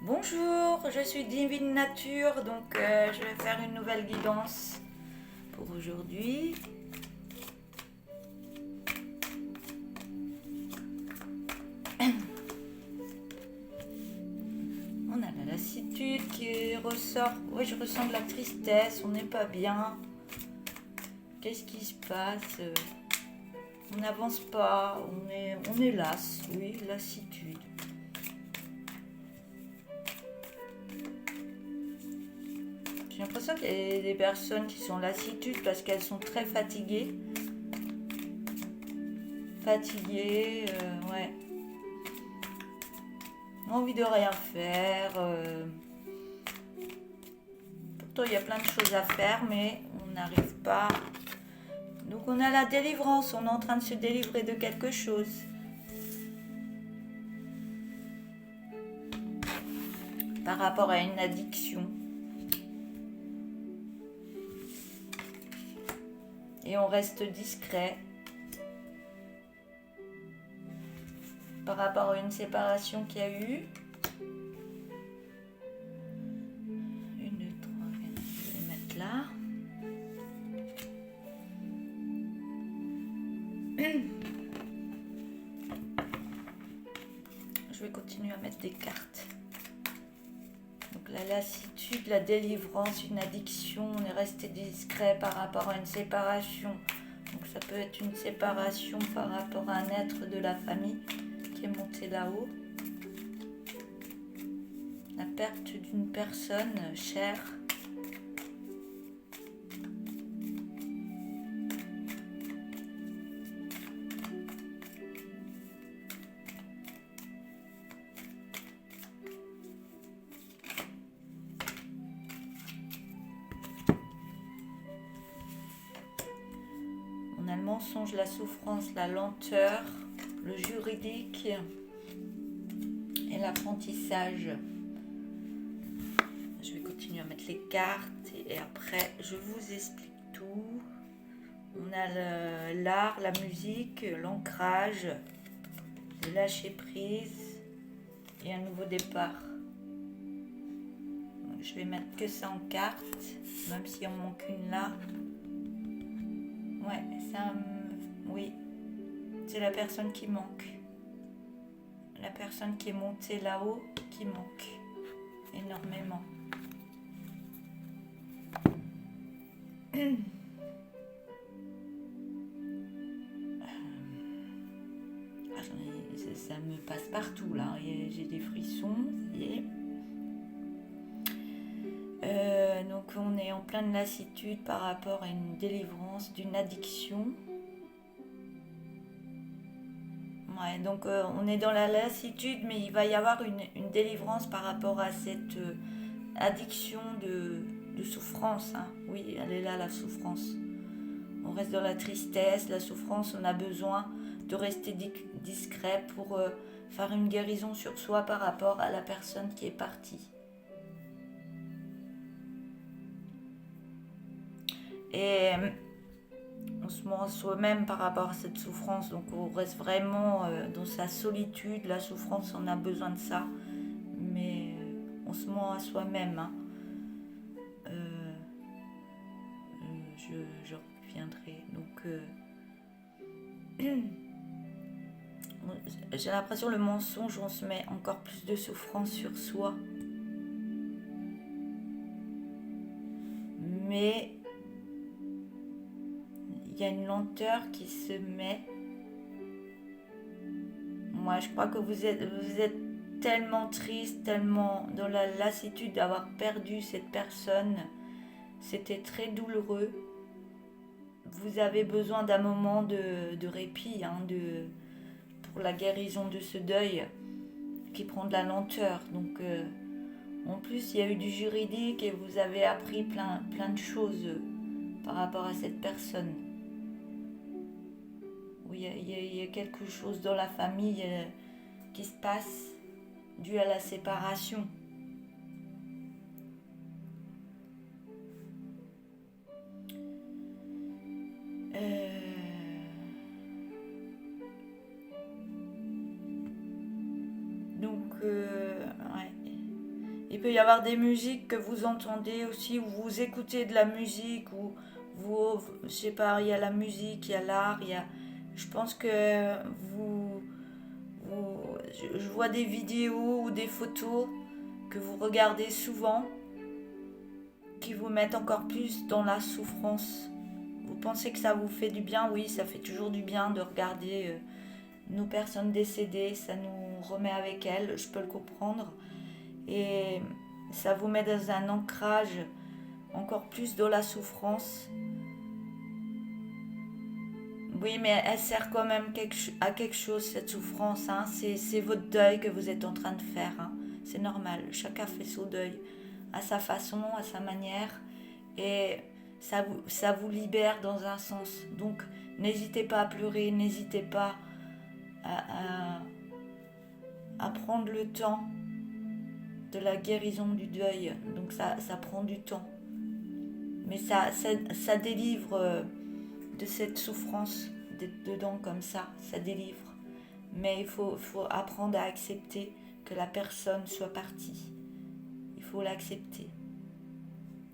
Bonjour, je suis Divine Nature, donc je vais faire une nouvelle guidance pour aujourd'hui. On a la lassitude qui ressort. Oui, je ressens de la tristesse, on n'est pas bien. Qu'est-ce qui se passe? On n'avance pas, on est lasse, oui, lassitude. J'ai l'impression qu'il y a des personnes qui sont lassitudes parce qu'elles sont très fatiguées. Ouais. Envie de rien faire. Pourtant, il y a plein de choses à faire, mais on n'arrive pas. Donc, on a la délivrance. On est en train de se délivrer de quelque chose. Par rapport à une addiction. Et on reste discret. Par rapport à une séparation qu'il y a eu. Une, deux, trois, quatre, je vais les mettre là. Je vais continuer à mettre des cartes. Donc la lassitude, la délivrance, une addiction, on est resté discret par rapport à une séparation. Donc ça peut être une séparation par rapport à un être de la famille qui est monté là-haut. La perte d'une personne chère. On a le mensonge, la souffrance, la lenteur, le juridique et l'apprentissage. Je vais continuer à mettre les cartes et après je vous explique tout. On a l'art, la musique, l'ancrage, le lâcher prise et un nouveau départ. Donc, je vais mettre que ça en cartes, même s'il en manque une là. Ouais, oui, c'est la personne qui manque. La personne qui est montée là-haut qui manque énormément. Ça me passe partout là, j'ai des frissons, ça y est. Donc on est en pleine lassitude par rapport à une délivrance d'une addiction. Ouais, donc on est dans la lassitude, mais il va y avoir une délivrance par rapport à cette addiction de souffrance. Hein. Oui, elle est là la souffrance. On reste dans la tristesse, la souffrance, on a besoin de rester discret pour faire une guérison sur soi par rapport à la personne qui est partie. Et on se ment à soi-même par rapport à cette souffrance, donc on reste vraiment dans sa solitude. La souffrance, on a besoin de ça, mais on se ment à soi-même. Hein. Je reviendrai. Donc, j'ai l'impression le mensonge, on se met encore plus de souffrance sur soi. Mais il y a une lenteur qui se met. Moi, je crois que vous êtes tellement triste, tellement dans la lassitude d'avoir perdu cette personne. C'était très douloureux. Vous avez besoin d'un moment de répit, hein, pour la guérison de ce deuil qui prend de la lenteur. Donc, en plus, il y a eu du juridique et vous avez appris plein de choses par rapport à cette personne. Oui, il y a quelque chose dans la famille qui se passe dû à la séparation. Donc, ouais. Il peut y avoir des musiques que vous entendez aussi, ou vous écoutez de la musique, ou vous, je sais pas, il y a la musique, il y a l'art, je pense que je vois des vidéos ou des photos que vous regardez souvent, qui vous mettent encore plus dans la souffrance. Vous pensez que ça vous fait du bien? Oui, ça fait toujours du bien de regarder nos personnes décédées, ça nous remet avec elles, je peux le comprendre. Et ça vous met dans un ancrage encore plus dans la souffrance. Oui, mais elle sert quand même à quelque chose, cette souffrance. Hein. C'est votre deuil que vous êtes en train de faire. Hein. C'est normal, chacun fait son deuil à sa façon, à sa manière. Et ça vous libère dans un sens. Donc, n'hésitez pas à pleurer, n'hésitez pas à, à prendre le temps de la guérison du deuil. Donc, ça prend du temps. Mais ça délivre de cette souffrance d'être dedans comme ça délivre. Mais il faut apprendre à accepter que la personne soit partie. Il faut l'accepter.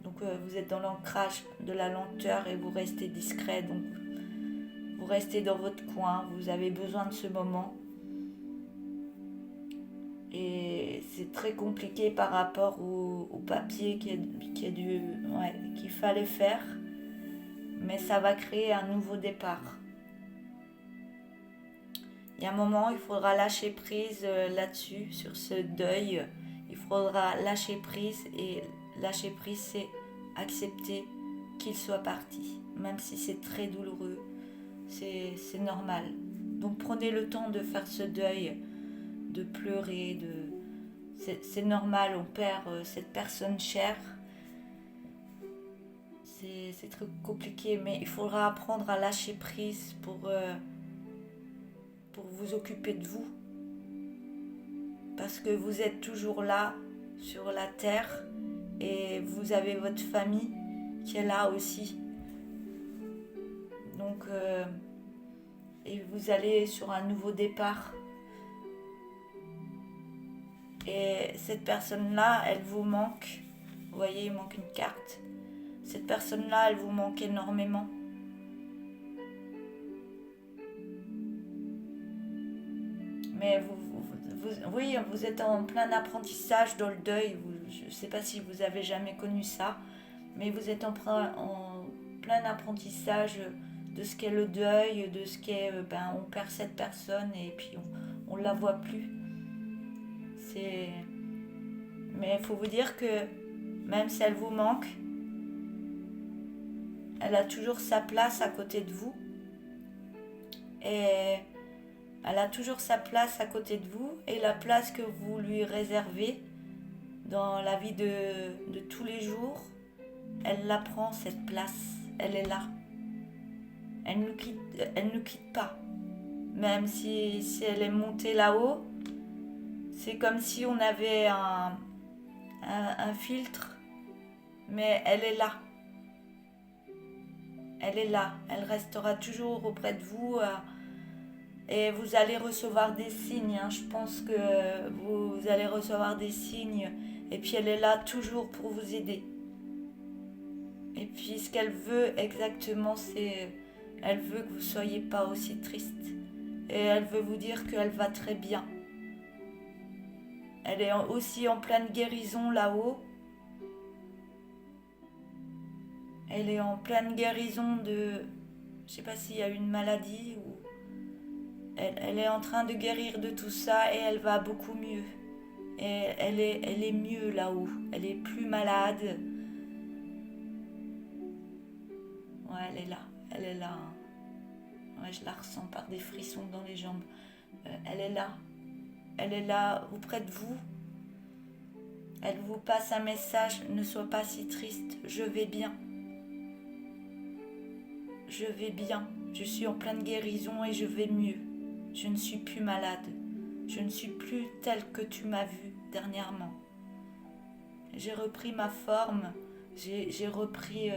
Donc vous êtes dans l'ancrage de la lenteur et vous restez discret. Donc vous restez dans votre coin. Vous avez besoin de ce moment. Et c'est très compliqué par rapport au papier qu'il fallait faire. Mais ça va créer un nouveau départ. Il y a un moment, il faudra lâcher prise là-dessus, sur ce deuil. Il faudra lâcher prise, et lâcher prise, c'est accepter qu'il soit parti. Même si c'est très douloureux, c'est normal. Donc prenez le temps de faire ce deuil, de pleurer, c'est normal, on perd cette personne chère. C'est très compliqué, mais il faudra apprendre à lâcher prise pour vous occuper de vous. Parce que vous êtes toujours là, sur la terre, et vous avez votre famille qui est là aussi. Donc, et vous allez sur un nouveau départ. Et cette personne-là, elle vous manque. Vous voyez, il manque une carte. Cette personne-là, elle vous manque énormément. Mais oui, vous êtes en plein apprentissage dans le deuil. Je ne sais pas si vous avez jamais connu ça, mais vous êtes en plein apprentissage de ce qu'est le deuil, de ce qu'est, on perd cette personne et puis on ne la voit plus. Mais il faut vous dire que même si elle vous manque, elle a toujours sa place à côté de vous. Et elle a toujours sa place à côté de vous. Et la place que vous lui réservez dans la vie de tous les jours, elle la prend, cette place. Elle est là. Elle ne quitte pas. Même si elle est montée là-haut, c'est comme si on avait un filtre. Mais elle est là. Elle est là, elle restera toujours auprès de vous et vous allez recevoir des signes. Hein. Je pense que vous allez recevoir des signes et puis elle est là toujours pour vous aider. Et puis ce qu'elle veut exactement, c'est elle veut que vous ne soyez pas aussi triste et elle veut vous dire qu'elle va très bien. Elle est aussi en pleine guérison là-haut. Elle est en pleine guérison de... Je ne sais pas s'il y a une maladie ou... Elle est en train de guérir de tout ça et elle va beaucoup mieux. Et elle est mieux là-haut. Elle est plus malade. Ouais, elle est là. Elle est là. Ouais, je la ressens par des frissons dans les jambes. Elle est là. Elle est là auprès de vous. Elle vous passe un message. Ne sois pas si triste. Je vais bien. Je vais bien, je suis en pleine guérison et je vais mieux. Je ne suis plus malade. Je ne suis plus telle que tu m'as vue dernièrement. J'ai repris ma forme, j'ai repris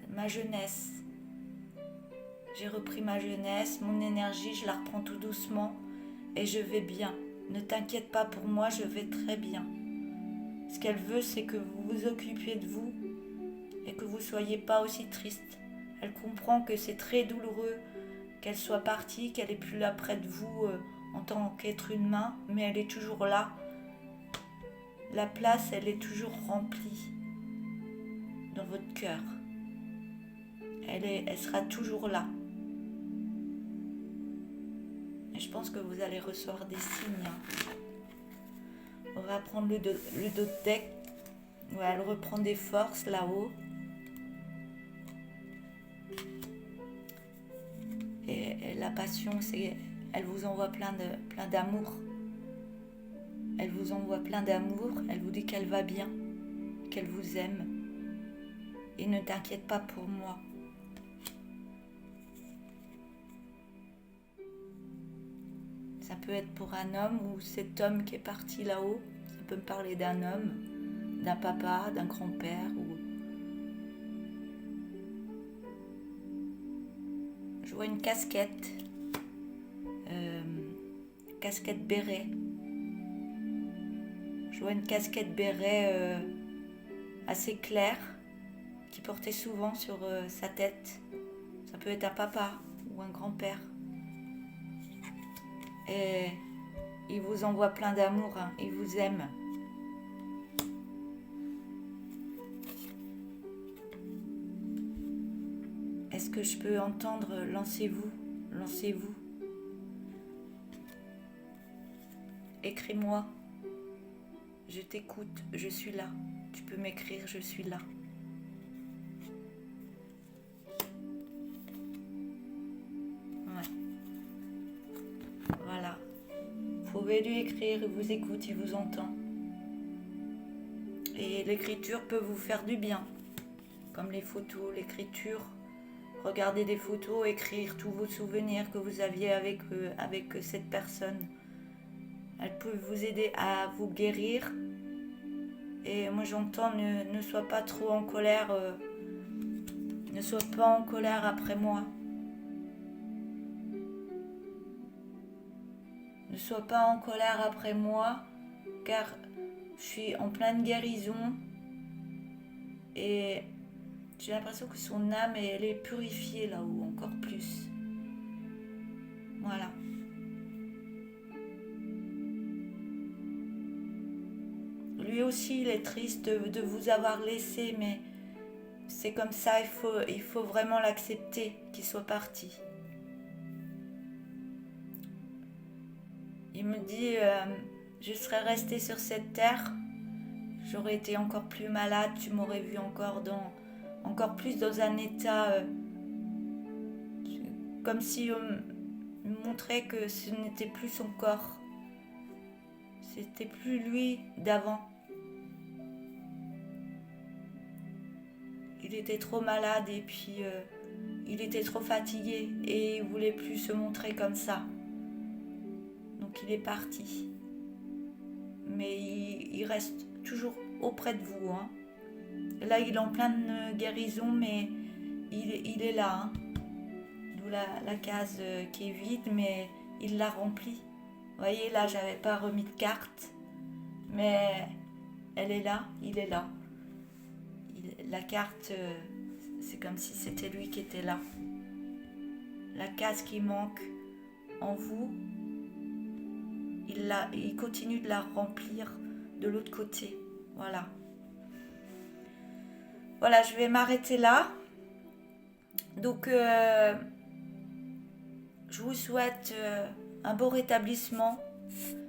ma jeunesse. J'ai repris ma jeunesse, mon énergie, je la reprends tout doucement et je vais bien. Ne t'inquiète pas pour moi, je vais très bien. Ce qu'elle veut, c'est que vous vous occupiez de vous et que vous ne soyez pas aussi triste. Elle comprend que c'est très douloureux qu'elle soit partie, qu'elle n'est plus là près de vous en tant qu'être humain, mais elle est toujours là. La place, elle est toujours remplie dans votre cœur. Elle sera toujours là. Et je pense que vous allez recevoir des signes. On va prendre le dos deck. Ouais, elle reprend des forces là-haut. Et la passion, c'est, elle vous envoie plein d'amour. Elle vous envoie plein d'amour. Elle vous dit qu'elle va bien, qu'elle vous aime. Et ne t'inquiète pas pour moi. Ça peut être pour un homme ou cet homme qui est parti là-haut. Ça peut me parler d'un homme, d'un papa, d'un grand-père. Je vois une casquette. Casquette béret. Je vois une casquette béret assez claire qui portait souvent sur sa tête. Ça peut être un papa ou un grand-père. Et il vous envoie plein d'amour, hein. Il vous aime. Est-ce que je peux entendre « Lancez-vous, lancez-vous » Écris-moi. Je t'écoute, je suis là. Tu peux m'écrire, je suis là. Ouais. Voilà. Vous pouvez lui écrire, il vous écoute, il vous entend. Et l'écriture peut vous faire du bien. Comme les photos, l'écriture. Regardez des photos, écrire tous vos souvenirs que vous aviez avec cette personne. Elle peut vous aider à vous guérir. Et moi j'entends, ne sois pas trop en colère. Ne sois pas en colère après moi. Ne sois pas en colère après moi, car je suis en pleine guérison. Et j'ai l'impression que son âme, elle est purifiée là-haut, encore plus. Voilà. Lui aussi, il est triste de vous avoir laissé, mais c'est comme ça, il faut vraiment l'accepter qu'il soit parti. Il me dit, je serais restée sur cette terre, j'aurais été encore plus malade, tu m'aurais vu encore plus dans un état, comme si on me montrait que ce n'était plus son corps, c'était plus lui d'avant. Il était trop malade et puis il était trop fatigué et il voulait plus se montrer comme ça. Donc il est parti. Mais il reste toujours auprès de vous. Hein. Là, il est en pleine guérison, mais il est là. Hein. D'où la case qui est vide, mais il l'a remplie. Vous voyez, là, j'avais pas remis de carte, mais elle est là, il est là. La carte, c'est comme si c'était lui qui était là. La case qui manque en vous, il continue de la remplir de l'autre côté. Voilà. Voilà, je vais m'arrêter là. Donc, je vous souhaite un beau rétablissement.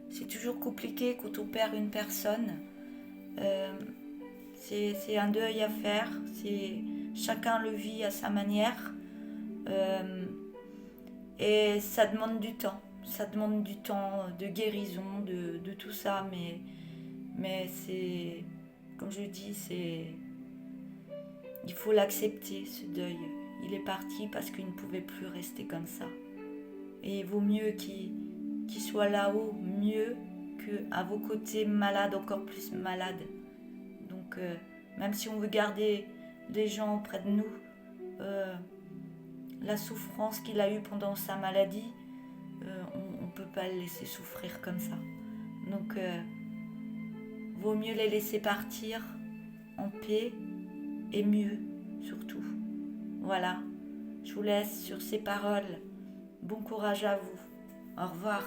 C'est toujours compliqué quand on perd une personne. C'est un deuil à faire. Chacun le vit à sa manière. Et ça demande du temps. Ça demande du temps de guérison, de tout ça. Mais c'est, comme je dis, il faut l'accepter, ce deuil. Il est parti parce qu'il ne pouvait plus rester comme ça. Et il vaut mieux qu'il soit là-haut, mieux qu'à vos côtés, malade, encore plus malade. Donc, même si on veut garder les gens auprès de nous, la souffrance qu'il a eue pendant sa maladie, on ne peut pas le laisser souffrir comme ça. Donc, vaut mieux les laisser partir en paix et mieux surtout. Voilà, je vous laisse sur ces paroles. Bon courage à vous. Au revoir.